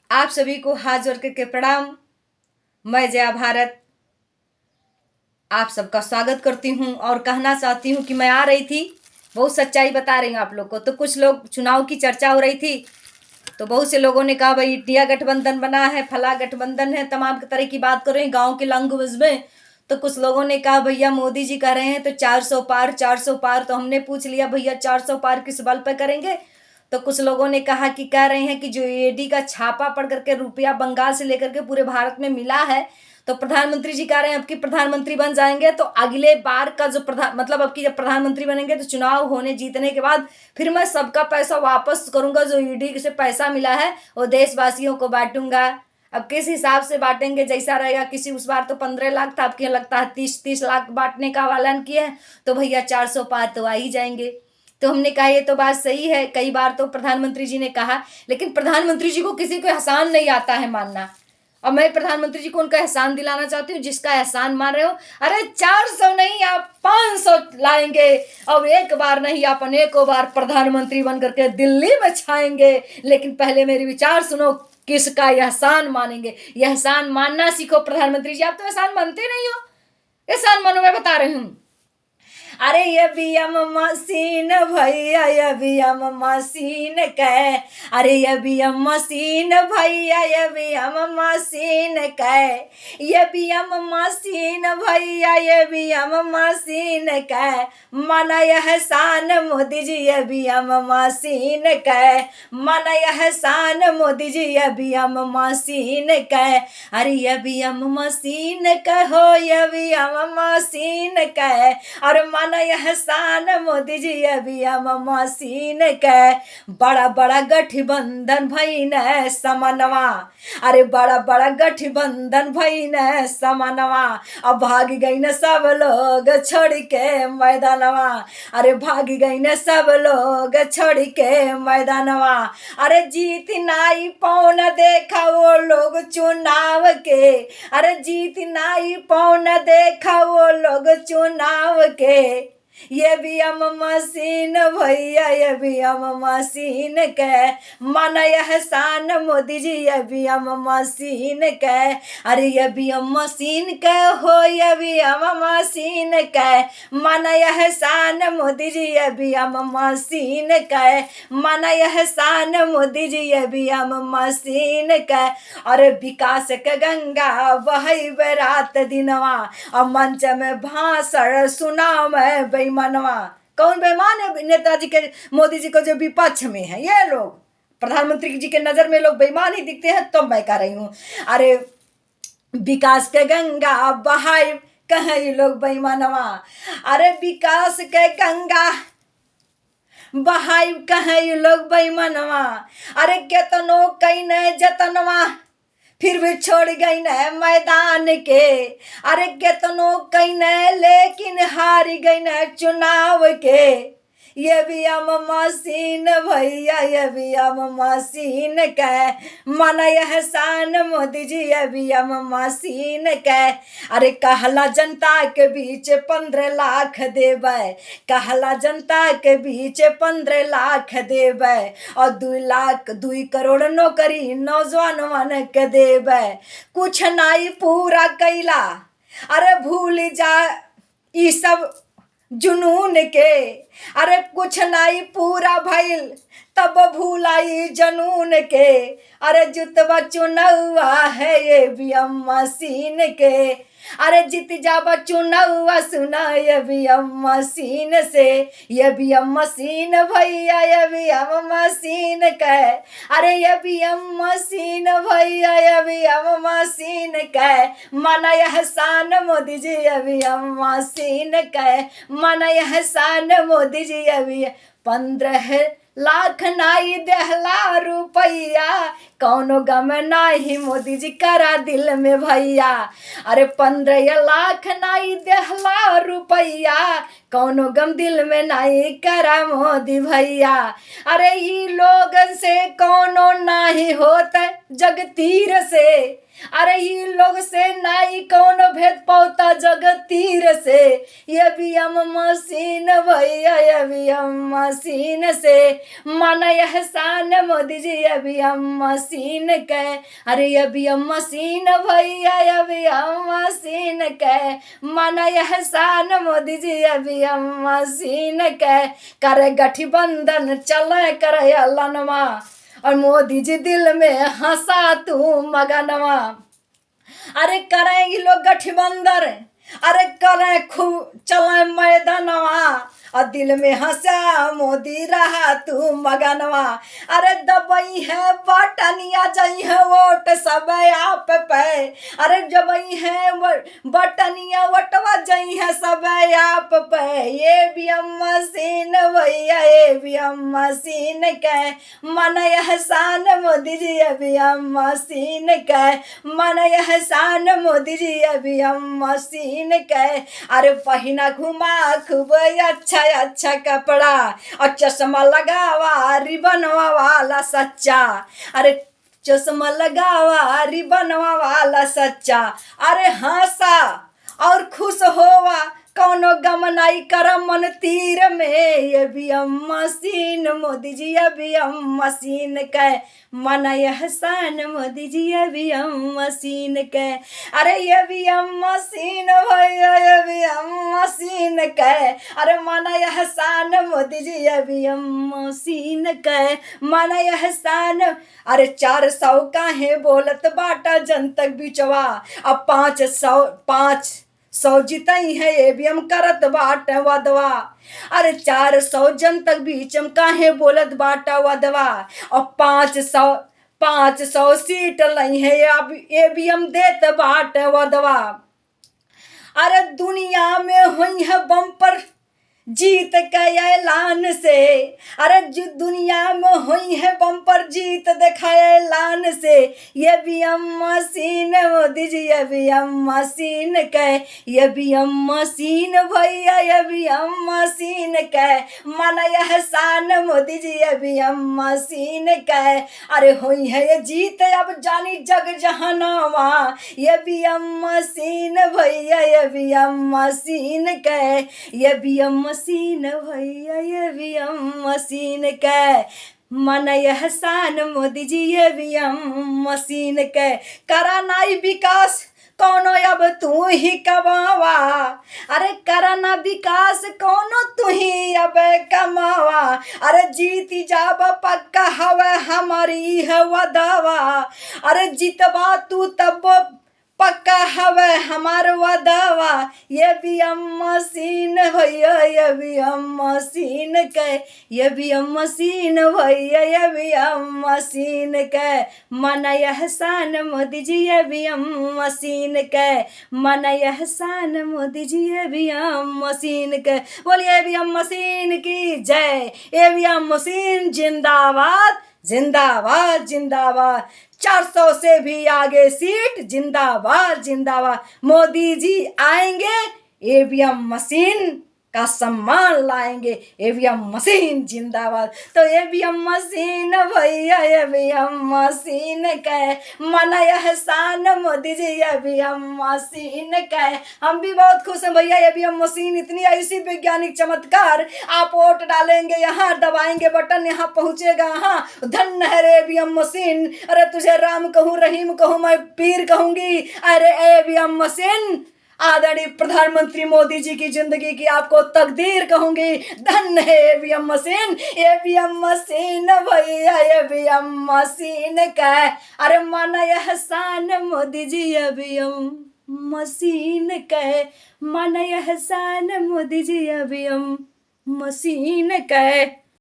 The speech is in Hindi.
आप सभी को हाथ जोड़ करके प्रणाम। मैं जया भारत आप सबका स्वागत करती हूं और कहना चाहती हूं कि मैं आ रही थी, बहुत सच्चाई बता रही हूं आप लोग को। तो कुछ लोग, चुनाव की चर्चा हो रही थी तो बहुत से लोगों ने कहा भाई इंडिया गठबंधन बना है, फला गठबंधन है, तमाम तरह की बात कर रहे हैं गाँव के लैंग्वेज में। तो कुछ लोगों ने कहा भैया मोदी जी कह रहे हैं तो 400 पार 400 पार। तो हमने पूछ लिया भैया 400 पार किस बल पर करेंगे। तो कुछ लोगों ने कहा कि कह रहे हैं कि जो ईडी का छापा पड़ करके रुपया बंगाल से लेकर के पूरे भारत में मिला है, तो प्रधानमंत्री जी कह रहे हैं अब की प्रधानमंत्री बन जाएंगे तो अगले बार का जो मतलब अब की जब प्रधानमंत्री बनेंगे तो चुनाव होने जीतने के बाद फिर मैं सबका पैसा वापस करूंगा, जो ईडी से पैसा मिला है वो देशवासियों को बांटूंगा। अब किस हिसाब से बांटेंगे जैसा रहेगा। किसी उस बार तो 15 लाख था, आपके लगता है 30 लाख बांटने का ऐलान किया है। तो भैया 400 पार तो आ ही जाएंगे। तो हमने कहा ये तो बात सही है, कई बार तो प्रधानमंत्री जी ने कहा, लेकिन प्रधानमंत्री जी को किसी को एहसान नहीं आता है मानना। और मैं प्रधानमंत्री जी को उनका एहसान दिलाना चाहती हूँ, जिसका एहसान मान रहे हो। अरे 400 नहीं, आप 500 लाएंगे। अब एक बार नहीं, आप अनेकों बार प्रधानमंत्री बन करके दिल्ली में छाएंगे। लेकिन पहले मेरे विचार सुनो, किसका एहसान मानेंगे। एहसान मानना सीखो प्रधानमंत्री जी। आप तो एहसान मानते नहीं हो। एहसान मानो, मैं बता रही हूँ। अरे ये बीएम मशीन भैया, ये बीएम मशीन के। अरे ये बीएम मशीन भैया, ये बीएम मशीन के। ये बीएम मशीन भैया, ये बीएम मशीन के। मन एहसान मोदी जी, ये बीएम मशीन के। मन एहसान मोदी जी, ये बीएम मशीन के। अरे ये बीएम मशीन के हो, ये बीएम मशीन के। और मन एहसान मोदी जी अभी हम मशीन के। बड़ा बड़ा गठबंधन भईन समनवा। अरे बड़ा बड़ा गठबंधन भईन समनवा। अब भाग गई न सब लोग छोड़ के मैदानवा। अरे भाग गई न सब लोग छोड़ के मैदानवा। अरे जीत नाई पौन देखा वो लोग चुनाव के। अरे जीत नाई पौन देखा वो लोग चुनाव के। ये भी हम मशीन भैया, ये भी हम मशीन के। मन एहसान मोदी जी, ये भी हम मशीन के। अरे ये भी हम मशीन के हो, ये भी हम मशीन के। मन एहसान मोदी जी, ये भी हम मशीन के। मन एहसान मोदी जी, ये भी हम मशीन के। अरे विकास के गंगा बहई रात दिनवा। अब मंच में भाषण सुना मैं बेईमानवा। कौन बेईमान है? नेताजी के, मोदी जी को जो विपक्ष में है ये लोग। प्रधानमंत्री जी के नजर में लोग बेईमान ही दिखते हैं, तो मैं कह रही हूँ अरे विकास के गंगा बहाई कहे ये लोग बेईमानवा। अरे विकास के गंगा बहाई कहे ये लोग बेईमानवा। अरे केतनो कई न जतनवा, फिर भी छोड़ गई न मैदान के। अरे केतनो कई न लेकिन हार गई न चुनाव के। ये भी हम मशीन भैया, ये भी हम मशीन के। मन एहसान मोदी जी, ये भी हम मशीन के। अरे कहला जनता के बीच 15 लाख देबै। कहला जनता के बीच 15 लाख देबै। और 2 करोड़ नौकरी नौजवान के देबै। कुछ नाई पूरा कैला। अरे भूल जा ई सब जुनून के। अरे कुछ नाई पूरा भइल तब भूलाई जनून के। अरे जुतवा चुनौआ है ये भी हम मशीन के। अरे जीत जाबा चुनौआ सुना ये भी हम मशीन से। ये भी हम मशीन भैया, ये भी हम मशीन के। अरे ये भी हम मशीन भैया, ये भी हम मशीन के। मन एहसान मोदी जी, ये भी हम मशीन के। मन एहसान मोदी जी, ये भी 15 लाख नाई देहला रुपैया। कौनो गम नाही मोदी जी करा दिल में भैया। अरे 15 लाख नाई देहला रुपैया। कौनो गम दिल में नहीं करा मोदी भैया। अरे ई लोगन से कौनो ना नहीं होता जग तीर से, अरे ये लोग से नाई कौन भेद पाता जग तीर से। ये भी हम मशीन भैया, ये भी हम मशीन से, मन एहसान मोदी जी ये भी हम मशीन के। अरे ये भी हम मशीन भैया, ये भी हम मशीन के, मन एहसान मोदी जी ये भी हम मशीन के। करे गठबंधन चले करे लनवा, और मोदी जी दिल में हंसा तू मगनवा। अरे करेंगे लोग गठबंधन, अरे करें खूब चले मैदानवा, और दिल में हंसा मोदी रहा तू मगनवा। अरे दबई है बटनिया जई है वोट सब आप पे, अरे जबई है बटनिया वोटवा जई है सब आप पे। ये भी हम मशीन भैया, ये भी हम मशीन के, मन एहसान मोदी जी ये भी हम मशीन के, मन एहसान मोदी जी ये भी हम मशीन के। अरे पहिना घुमा खूब अच्छा अच्छा कपड़ा, और चश्मा लगावा रिबनवा वाला सच्चा। अरे चश्मा लगावा रिबनवा वाला सच्चा। अरे हंसा और खुश होवा कौनो गम नहीं कर मन तीर में। ये भी हम मशीन मोदी जी ये भी हम मशीन के, मन एहसान मोदी जी ये भी हम मशीन के। अरे ये भी हम मशीन भैया, ये भी हम मशीन के, अरे मन एहसान मोदी जी ये भी हम मशीन के, मन एहसान। अरे 400 काहे बोलत बाटा जनतक बिचवा, अब 500 जितई है ये भी हम करत बाट वदवा। अरे 400 जन तक बीच हम काहे बोलत बाटा वदवा, और 500 सीट लई है अब ये भी हम देत बाट वदवा। अरे दुनिया में हुई है बम्पर जीत के ऐलान से, अरे जो दुनिया में हुई है बम्पर जीत देखा ऐलान से। ये भी हम मशीन मोदी जी ये भी हम मशीन के, ये भी हम मशीन भैया, ये भी हम मशीन के, मन एहसान मोदी जी ये भी हम मशीन के। अरे हुई है ये जीत अब जानी जग जहानावा, ये भी हम मशीन भैया, ये भी हम मशीन के, ये भी हम मशीन भैया, ये भी हम मशीन के, मन एहसान मोदी जी ये भी हम मशीन के। करा नाई विकास कौनो अब तू ही कमावा, अरे करना विकास कौनो तू ही अब कमावा। अरे जीती जाब पक्का हवे हमारी है वदावा, अरे जीतबा तू तब पक्का हवे हमार वदावा। ये भी हम मशीन भैया, ये भी हम मशीन के, ये भी हम मशीन भैया, ये भी हम मशीन के, मन एहसान मोदी जी ये भी हम मशीन के, मन एहसान मोदी जी ये भी हम मशीन के। बोलिए भी हम मशीन की जय, ये भी हम मशीन जिंदाबाद जिंदाबाद जिंदाबाद। 400 से भी आगे सीट जिंदाबाद जिंदाबाद। मोदी जी आएंगे ईवीएम मशीन का सम्मान लाएंगे, ईवीएम मशीन जिंदाबाद। तो ईवीएम मशीन भैया, ईवीएम मशीन के, मन एहसान मोदी जी ईवीएम मशीन के। हम भी बहुत खुश हैं भैया, ईवीएम मशीन इतनी ऐसी वैज्ञानिक चमत्कार। आप वोट डालेंगे यहाँ, दबाएंगे बटन यहाँ पहुँचेगा यहाँ। धन्य है रे ईवीएम मशीन, अरे तुझे राम कहूँ रहीम कहूँ मैं पीर कहूँगी। अरे ईवीएम मशीन आदरणीय प्रधानमंत्री मोदी जी की जिंदगी की आपको तकदीर कहूंगी। धन्य है ईवीएम मशीन, ईवीएम मशीन भैया, ईवीएम मशीन का। अरे मन एहसान मोदी जी ईवीएम मशीन का, मन एहसान मोदी जी ईवीएम मशीन का।